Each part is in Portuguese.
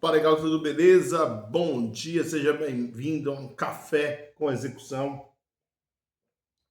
Fala, legal, tudo beleza? Bom dia, seja bem-vindo a um café com execução,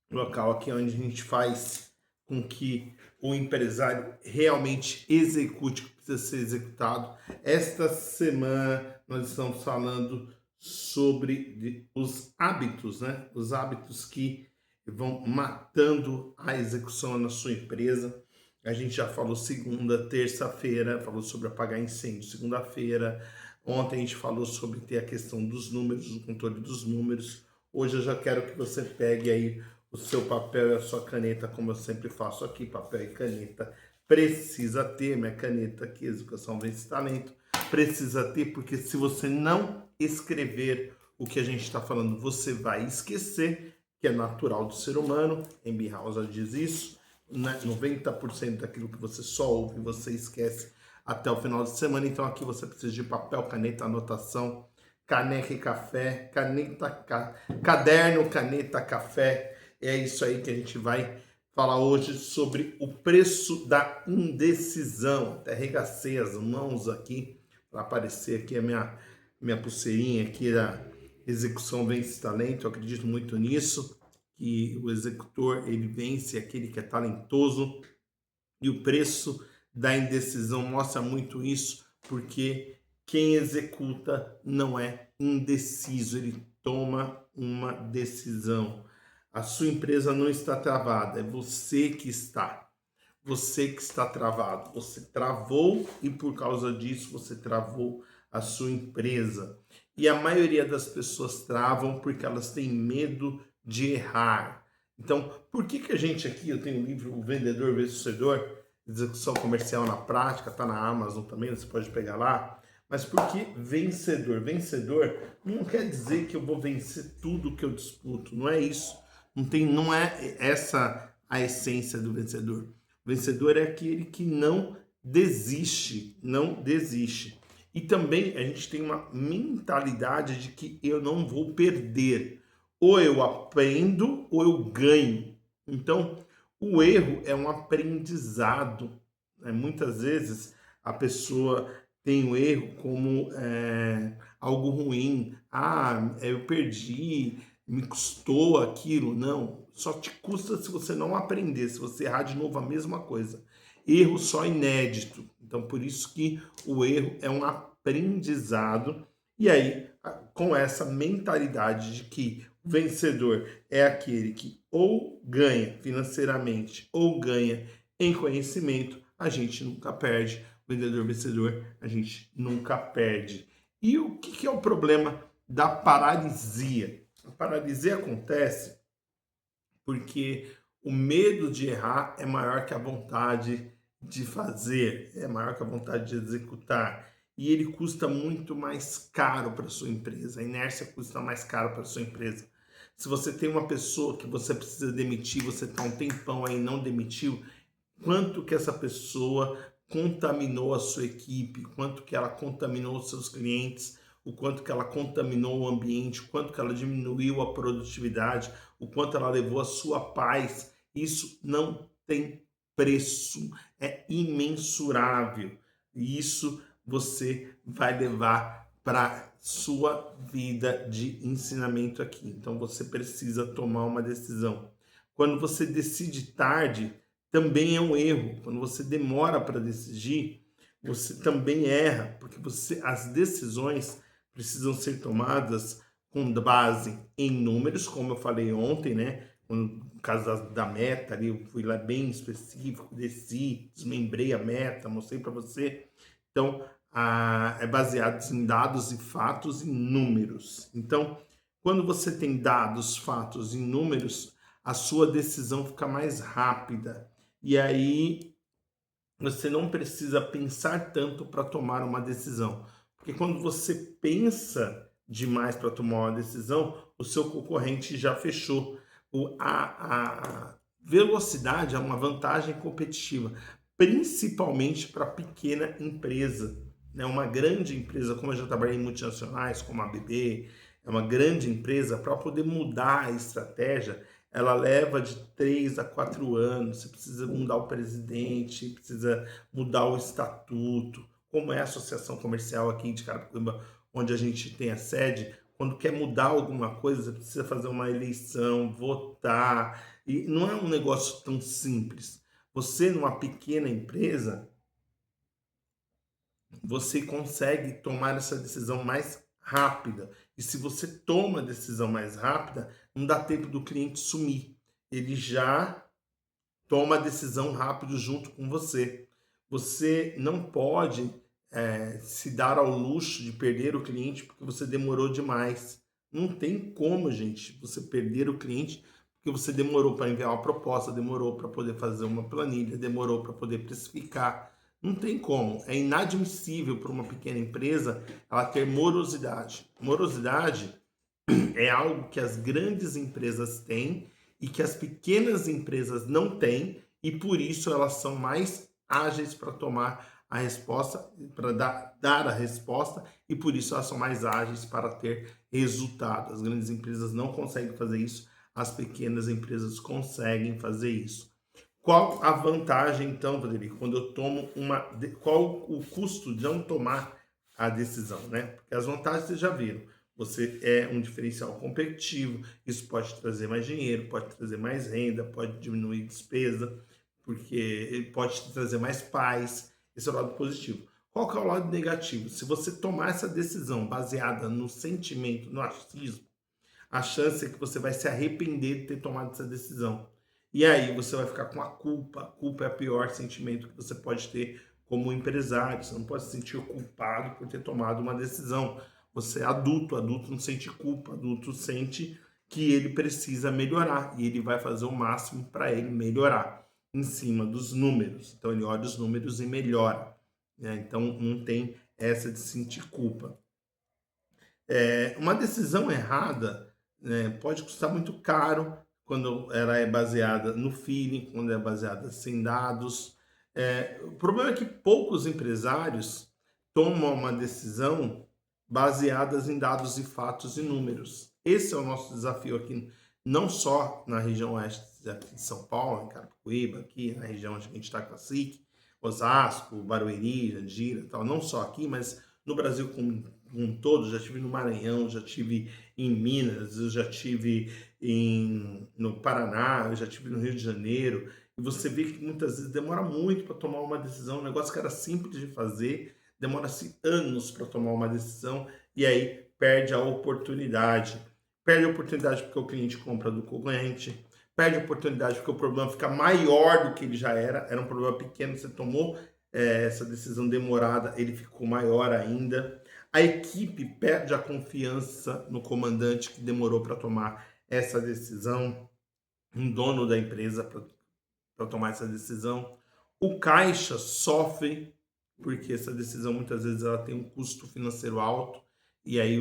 local aqui onde a gente faz com que o empresário realmente execute o que precisa ser executado. Esta semana nós estamos falando sobre os hábitos, né? Os hábitos que vão matando a execução na sua empresa. A gente já falou segunda, terça-feira, falou sobre apagar incêndio, segunda-feira. Ontem a gente falou sobre ter a questão dos números, o controle dos números. Hoje eu já quero que você pegue aí o seu papel e a sua caneta, como eu sempre faço aqui, papel e caneta. Precisa ter, minha caneta aqui, Educação Vence Talento. Precisa ter, porque se você não escrever o que a gente está falando, você vai esquecer, que é natural do ser humano. Amy House diz isso, né? 90% daquilo que você só ouve, você esquece até o final de semana. Então aqui você precisa de papel, caneta, anotação, caneca e café, caderno, caneta, café. É isso aí que a gente vai falar hoje sobre o preço da indecisão. Até arregacei as mãos aqui para aparecer aqui a minha pulseirinha aqui da execução vence talento. Eu acredito muito nisso, que o executor ele vence aquele que é talentoso, e o preço da indecisão mostra muito isso, porque quem executa não é indeciso, ele toma uma decisão. A sua empresa não está travada, é você que está. Você que está travado. Você travou e por causa disso você travou a sua empresa. E a maioria das pessoas travam porque elas têm medo de errar. Então, por que que a gente aqui, eu tenho um livro, O Vendedor Vencedor, Execução Comercial na Prática, tá na Amazon também, você pode pegar lá. Mas por que vencedor? Vencedor não quer dizer que eu vou vencer tudo que eu disputo, não é isso. Não é essa a essência do vencedor. O vencedor é aquele que não desiste, não desiste. E também a gente tem uma mentalidade de que eu não vou perder. Ou eu aprendo ou eu ganho. Então, o erro é um aprendizado, né? Muitas vezes a pessoa tem o erro como algo ruim. Ah, eu perdi, me custou aquilo. Não, só te custa se você não aprender, se você errar de novo a mesma coisa. Erro só inédito. Então, por isso que o erro é um aprendizado. E aí, com essa mentalidade de que o vencedor é aquele que ou ganha financeiramente ou ganha em conhecimento, a gente nunca perde. O vendedor vencedor, a gente nunca perde. E o que é o problema da paralisia? A paralisia acontece porque o medo de errar é maior que a vontade de fazer, é maior que a vontade de executar. E ele custa muito mais caro para sua empresa. A inércia custa mais caro para sua empresa. Se você tem uma pessoa que você precisa demitir, você está um tempão aí e não demitiu, quanto que essa pessoa contaminou a sua equipe, quanto que ela contaminou os seus clientes, o quanto que ela contaminou o ambiente, o quanto que ela diminuiu a produtividade, o quanto ela levou a sua paz. Isso não tem preço, é imensurável. E isso você vai levar para sua vida de ensinamento aqui. Então você precisa tomar uma decisão. Quando você decide tarde, também é um erro. Quando você demora para decidir, você também erra, porque as decisões precisam ser tomadas com base em números, como eu falei ontem, né? No caso da meta ali, eu fui lá bem específico, desci, desmembrei a meta, mostrei para você. Então, é baseado em dados e fatos e números. Então, quando você tem dados, fatos e números, a sua decisão fica mais rápida. E aí você não precisa pensar tanto para tomar uma decisão. Porque quando você pensa demais para tomar uma decisão, o seu concorrente já fechou. A velocidade é uma vantagem competitiva, principalmente para pequena empresa. Né? Uma grande empresa, como eu já trabalhei em multinacionais, como a ABB, é uma grande empresa, para poder mudar a estratégia, ela leva de 3 a 4 anos. Você precisa mudar o presidente, precisa mudar o estatuto, como é a associação comercial aqui de Carapicuíba, onde a gente tem a sede, quando quer mudar alguma coisa, você precisa fazer uma eleição, votar, e não é um negócio tão simples. Você, numa pequena empresa, você consegue tomar essa decisão mais rápida. E se você toma a decisão mais rápida, não dá tempo do cliente sumir. Ele já toma a decisão rápido junto com você. Você não pode se dar ao luxo de perder o cliente porque você demorou demais. Não tem como, gente, você perder o cliente porque você demorou para enviar uma proposta, demorou para poder fazer uma planilha, demorou para poder precificar. Não tem como. É inadmissível para uma pequena empresa ela ter morosidade. Morosidade é algo que as grandes empresas têm e que as pequenas empresas não têm, e por isso elas são mais ágeis para tomar a resposta, para dar a resposta, e por isso elas são mais ágeis para ter resultado. As grandes empresas não conseguem fazer isso, as pequenas empresas conseguem fazer isso. Qual a vantagem, então, Frederico, quando eu tomo uma. Qual o custo de não tomar a decisão, né? Porque as vantagens vocês já viram. Você é um diferencial competitivo, isso pode trazer mais dinheiro, pode trazer mais renda, pode diminuir despesa, porque ele pode te trazer mais paz. Esse é o lado positivo. Qual que é o lado negativo? Se você tomar essa decisão baseada no sentimento, no achismo, a chance é que você vai se arrepender de ter tomado essa decisão. E aí você vai ficar com a culpa. A culpa é o pior sentimento que você pode ter como empresário. Você não pode se sentir culpado por ter tomado uma decisão. Você é adulto, adulto não sente culpa, adulto sente que ele precisa melhorar e ele vai fazer o máximo para ele melhorar em cima dos números. Então ele olha os números e melhora, né? Então não tem essa de sentir culpa. Uma decisão errada, né, pode custar muito caro quando ela é baseada no feeling, quando é baseada sem dados. O problema é que poucos empresários tomam uma decisão baseadas em dados e fatos e números. Esse é o nosso desafio aqui, não só na região oeste aqui de São Paulo, em Carapicuíba, aqui na região onde a gente está com a SIC, Osasco, Barueri, Jandira, tal, não só aqui, mas no Brasil como um todo. Já tive no Maranhão, já tive em Minas, eu já tive no Paraná, eu já tive no Rio de Janeiro, e você vê que muitas vezes demora muito para tomar uma decisão, um negócio que era simples de fazer, demora-se anos para tomar uma decisão, e aí perde a oportunidade. Perde a oportunidade porque o cliente compra do concorrente, perde a oportunidade porque o problema fica maior do que ele já era um problema pequeno, você tomou essa decisão demorada, ele ficou maior ainda. A equipe perde a confiança no comandante que demorou para tomar essa decisão, um dono da empresa para tomar essa decisão. O caixa sofre porque essa decisão muitas vezes ela tem um custo financeiro alto e aí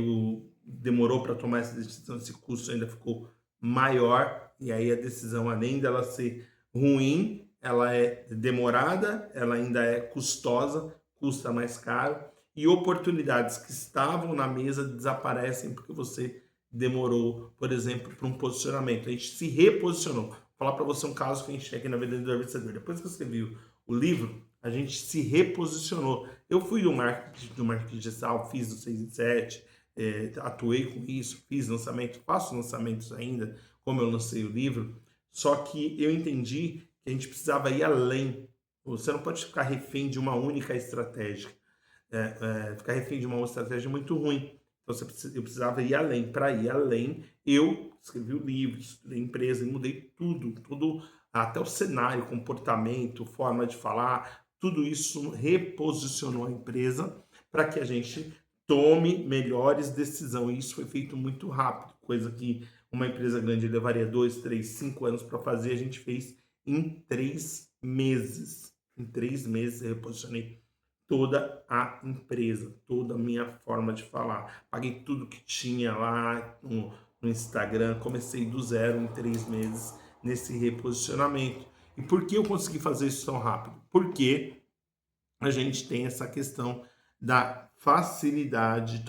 demorou para tomar essa decisão, esse custo ainda ficou maior, e aí a decisão, além dela ser ruim, ela é demorada, ela ainda é custosa, custa mais caro, e oportunidades que estavam na mesa desaparecem porque você demorou, por exemplo, para um posicionamento. A gente se reposicionou. Vou falar para você um caso que a gente tem aqui na Vendedor Vencedor. Depois que eu escrevi o livro, a gente se reposicionou. Eu fui do marketing digital, fiz do 6 em 7, atuei com isso, fiz lançamento, faço lançamentos ainda, como eu lancei o livro, só que eu entendi que a gente precisava ir além. Você não pode ficar refém de uma única estratégia. Ficar refém de uma estratégia é muito ruim. Então eu precisava ir além. Para ir além, eu escrevi o livro, estudei empresa e mudei tudo, até o cenário, comportamento, forma de falar, tudo isso reposicionou a empresa para que a gente tome melhores decisões. E isso foi feito muito rápido, coisa que uma empresa grande levaria 2, 3, 5 anos para fazer, a gente fez em 3 meses. Em 3 meses eu reposicionei toda a empresa, toda a minha forma de falar. Paguei tudo que tinha lá no Instagram, comecei do zero em 3 meses nesse reposicionamento. E por que eu consegui fazer isso tão rápido? Porque a gente tem essa questão da facilidade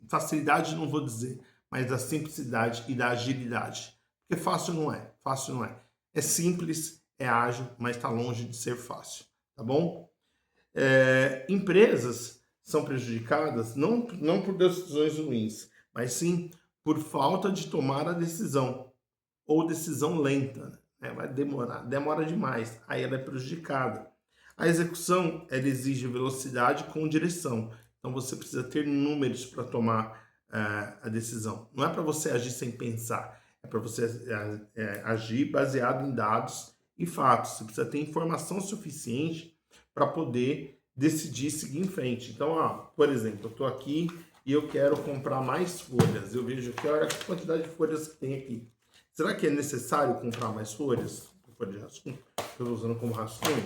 facilidade não vou dizer, mas da simplicidade e da agilidade. Porque fácil não é, fácil não é. É simples, é ágil, mas está longe de ser fácil, tá bom? Empresas são prejudicadas não por decisões ruins, mas sim por falta de tomar a decisão ou decisão lenta, né? Vai demora demais, aí ela é prejudicada. A execução, ela exige velocidade com direção, então você precisa ter números para tomar a decisão. Não é para você agir sem pensar, é para você agir baseado em dados e fatos. Você precisa ter informação suficiente para poder decidir seguir em frente. Então, por exemplo, eu estou aqui e eu quero comprar mais folhas. Eu vejo aqui, olha a quantidade de folhas que tem aqui. Será que é necessário comprar mais folhas? Folha de rascunho? Que eu estou usando como rascunho?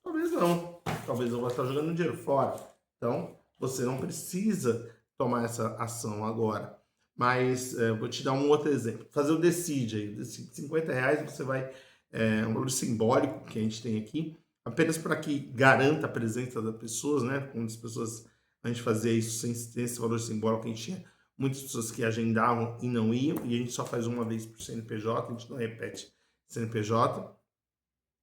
Talvez não. Talvez eu vou estar jogando dinheiro fora. Então, você não precisa tomar essa ação agora. Mas vou te dar um outro exemplo. Fazer o Decide aí. Decide R$50 você vai... É um valor simbólico que a gente tem aqui, apenas para que garanta a presença das pessoas, né? Quando as pessoas... A gente fazia isso sem esse valor simbólico, a gente tinha muitas pessoas que agendavam e não iam, e a gente só faz uma vez por CNPJ, a gente não repete CNPJ.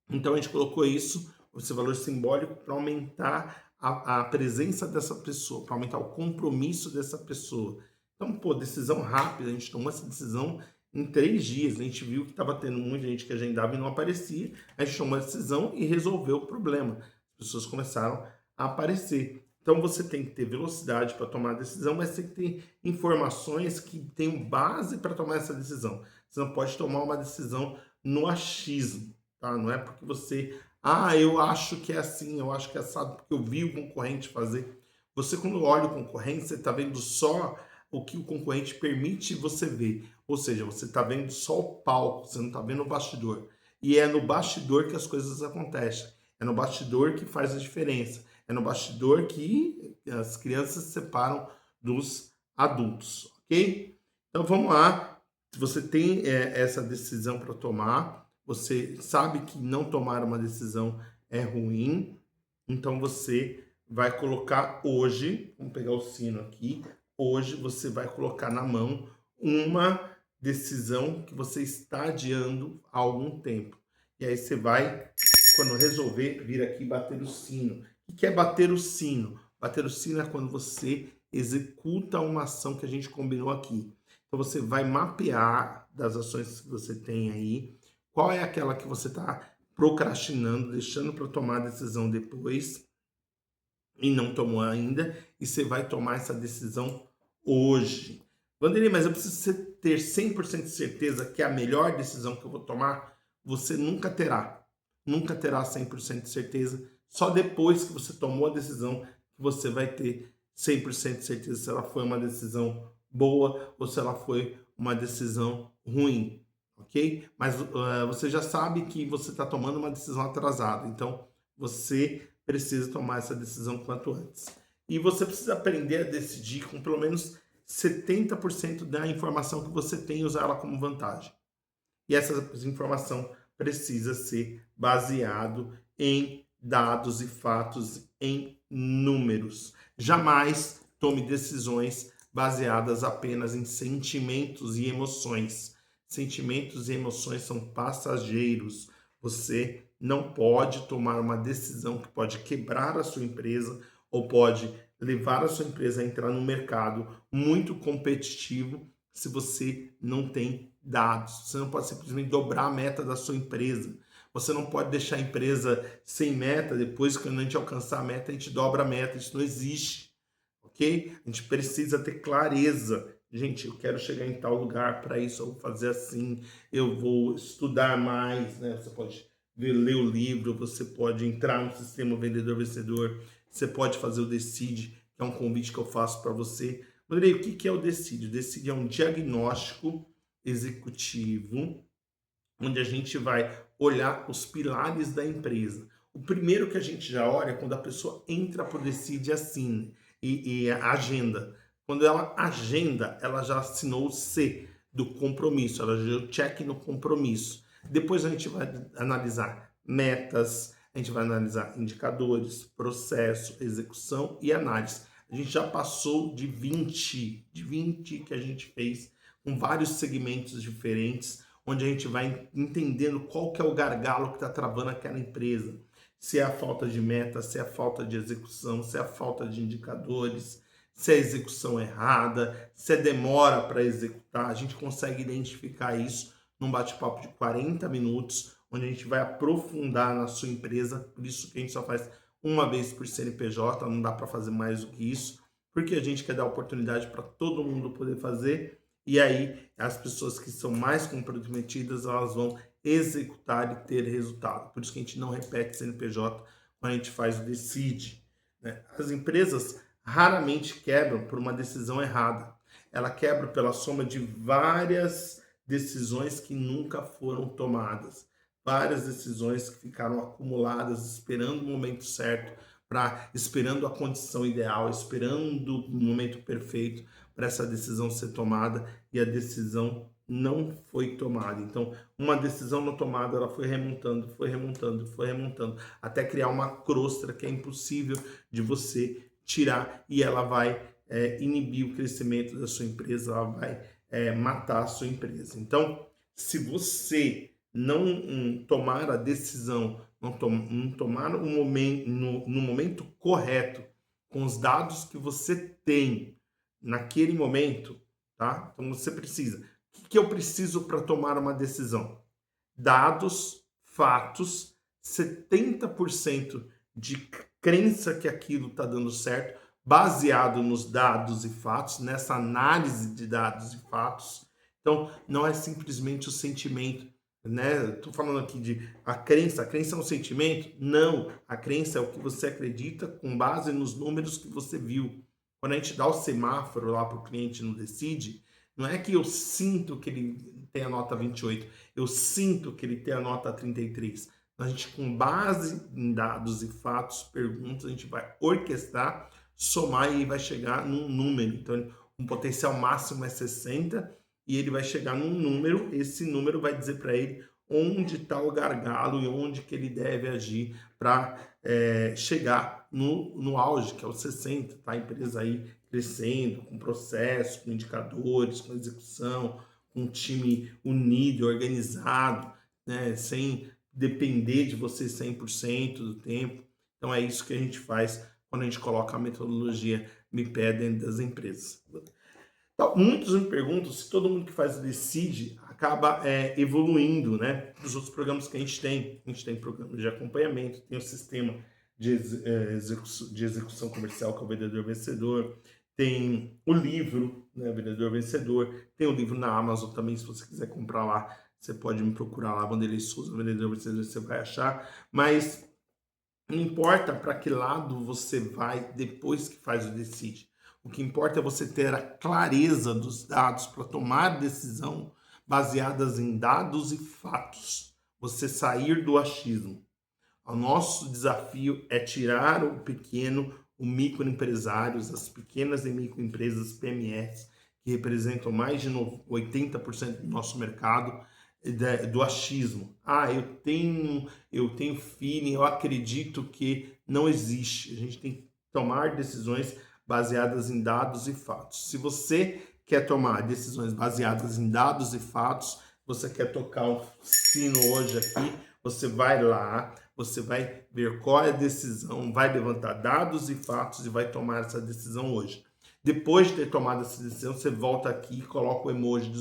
Então a gente colocou isso, esse valor simbólico, para aumentar a presença dessa pessoa, para aumentar o compromisso dessa pessoa. Então, decisão rápida, a gente tomou essa decisão em 3 dias. A gente viu que estava tendo muita gente que agendava e não aparecia, a gente tomou a decisão e resolveu o problema. As pessoas começaram a aparecer. Então você tem que ter velocidade para tomar a decisão, mas tem que ter informações que tenham base para tomar essa decisão. Você não pode tomar uma decisão no achismo, tá? Não é porque você, eu acho que é assim, eu acho que é assado, porque eu vi o concorrente fazer. Você, quando olha o concorrente, você está vendo só o que o concorrente permite você ver. Ou seja, você está vendo só o palco, você não está vendo o bastidor. E é no bastidor que as coisas acontecem. É no bastidor que faz a diferença. É no bastidor que as crianças se separam dos adultos, ok? Então vamos lá. Se você tem essa decisão para tomar, você sabe que não tomar uma decisão é ruim, então você vai colocar hoje, vamos pegar o sino aqui, hoje você vai colocar na mão uma decisão que você está adiando há algum tempo. E aí você vai, quando resolver, vir aqui e bater o sino. O que é bater o sino? Bater o sino é quando você executa uma ação que a gente combinou aqui. Então você vai mapear das ações que você tem aí, qual é aquela que você está procrastinando, deixando para tomar a decisão depois e não tomou ainda, e você vai tomar essa decisão hoje. Vanderlei, mas eu preciso ter 100% de certeza que é a melhor decisão que eu vou tomar? Você nunca terá. Nunca terá 100% de certeza. Só depois que você tomou a decisão que você vai ter 100% de certeza se ela foi uma decisão boa ou se ela foi uma decisão ruim, ok? Mas você já sabe que você está tomando uma decisão atrasada, então você precisa tomar essa decisão quanto antes. E você precisa aprender a decidir com pelo menos 70% da informação que você tem e usar ela como vantagem. E essa informação precisa ser baseado em dados e fatos, em números. Jamais tome decisões baseadas apenas em sentimentos e emoções. Sentimentos e emoções são passageiros. Você não pode tomar uma decisão que pode quebrar a sua empresa ou pode levar a sua empresa a entrar num mercado muito competitivo se você não tem dados. Você não pode simplesmente dobrar a meta da sua empresa. Você não pode deixar a empresa sem meta, depois que a gente alcançar a meta, a gente dobra a meta. Isso não existe, ok? A gente precisa ter clareza. Gente, eu quero chegar em tal lugar, para isso eu vou fazer assim, eu vou estudar mais, né? Você pode ler o livro, você pode entrar no sistema Vendedor Vencedor, você pode fazer o Decide, que é um convite que eu faço para você. Andrei, o que é o Decide? O Decide é um diagnóstico executivo, onde a gente vai olhar os pilares da empresa. O primeiro que a gente já olha é quando a pessoa entra para o Decide e assina, e agenda. Quando ela agenda, ela já assinou o C do compromisso, ela já deu check no compromisso. Depois a gente vai analisar metas, a gente vai analisar indicadores, processo, execução e análise. A gente já passou de 20 que a gente fez, com vários segmentos diferentes, onde a gente vai entendendo qual que é o gargalo que está travando aquela empresa. se é a falta de meta, se é a falta de execução, se é a falta de indicadores, se é a execução errada, se é demora para executar. A gente consegue identificar isso num bate-papo de 40 minutos, onde a gente vai aprofundar na sua empresa. Por isso que a gente só faz uma vez por CNPJ, não dá para fazer mais do que isso, porque a gente quer dar oportunidade para todo mundo poder fazer, e aí as pessoas que são mais comprometidas, elas vão executar e ter resultado. Por isso que a gente não repete CNPJ quando a gente faz o decide, né? As empresas raramente quebram por uma decisão errada. Ela quebra pela soma de várias decisões que nunca foram tomadas. Várias decisões que ficaram acumuladas, esperando o momento certo, esperando a condição ideal, esperando o momento perfeito para essa decisão ser tomada, e a decisão não foi tomada. Então, uma decisão não tomada, ela foi remontando, foi remontando, foi remontando, até criar uma crosta que é impossível de você tirar, e ela vai inibir o crescimento da sua empresa, ela vai matar a sua empresa. Então, se você não tomar a decisão, não tomar o momento, no momento correto, com os dados que você tem naquele momento, tá? Então você precisa. O que eu preciso para tomar uma decisão? Dados, fatos, 70% de crença que aquilo está dando certo, baseado nos dados e fatos, nessa análise de dados e fatos. Então, não é simplesmente o sentimento, né? Estou falando aqui de a crença é um sentimento? Não, a crença é o que você acredita com base nos números que você viu. Quando a gente dá o semáforo lá para o cliente no Decide, não é que eu sinto que ele tem a nota 28, eu sinto que ele tem a nota 33. A gente, com base em dados e fatos, perguntas, a gente vai orquestrar, somar e vai chegar num número. Então, um potencial máximo é 60 e ele vai chegar num número. Esse número vai dizer para ele onde está o gargalo e onde que ele deve agir para chegar no auge, que é o 60, tá? A empresa aí crescendo, com processo, com indicadores, com execução, com um time unido, organizado, né? Sem depender de você 100% do tempo. Então é isso que a gente faz quando a gente coloca a metodologia MIPE dentro das empresas. Então, muitos me perguntam se todo mundo que faz o Decide acaba evoluindo, né? Dos outros programas que a gente tem. A gente tem programas de acompanhamento, tem o sistema de execução comercial, que é o Vendedor Vencedor, tem o livro, né, Vendedor Vencedor, tem o livro na Amazon também, se você quiser comprar lá, você pode me procurar lá, Vanderlei Souza, Vendedor Vencedor, você vai achar, mas não importa para que lado você vai depois que faz o Decide. O que importa é você ter a clareza dos dados para tomar decisão baseadas em dados e fatos. Você sair do achismo. O nosso desafio é tirar o pequeno, o microempresários, as pequenas e microempresas PMEs, que representam mais de 80% do nosso mercado, do achismo. Eu tenho feeling, eu acredito que não existe. A gente tem que tomar decisões baseadas em dados e fatos. Se você quer tomar decisões baseadas em dados e fatos, você quer tocar um sino hoje aqui, você vai lá, você vai ver qual é a decisão, vai levantar dados e fatos e vai tomar essa decisão hoje. Depois de ter tomado essa decisão, você volta aqui e coloca o emoji do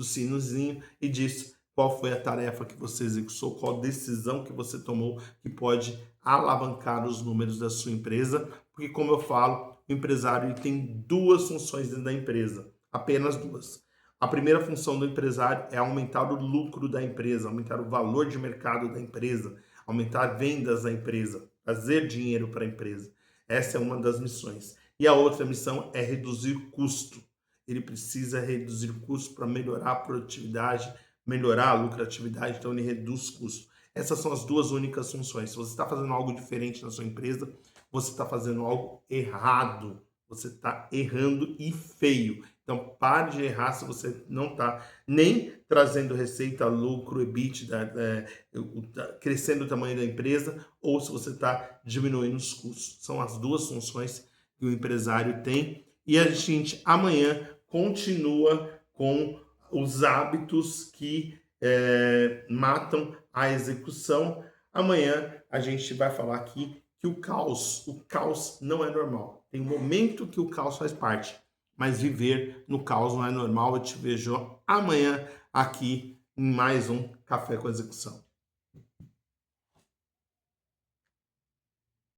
sinozinho e diz qual foi a tarefa que você executou, qual decisão que você tomou que pode alavancar os números da sua empresa, porque, como eu falo, o empresário tem duas funções dentro da empresa, apenas duas. A primeira função do empresário é aumentar o lucro da empresa, aumentar o valor de mercado da empresa, aumentar vendas da empresa, trazer dinheiro para a empresa. Essa é uma das missões. E a outra missão é reduzir custo. Ele precisa reduzir o custo para melhorar a produtividade, melhorar a lucratividade, então ele reduz custo. Essas são as duas únicas funções. Se você está fazendo algo diferente na sua empresa, você está fazendo algo errado. Você está errando e feio. Então, pare de errar se você não está nem trazendo receita, lucro, EBITDA, crescendo o tamanho da empresa, ou se você está diminuindo os custos. São as duas funções que o empresário tem. E a gente amanhã continua com os hábitos que matam a execução. Amanhã a gente vai falar aqui que o caos não é normal. Tem um momento que o caos faz parte, mas viver no caos não é normal. Eu te vejo amanhã aqui em mais um Café com Execução.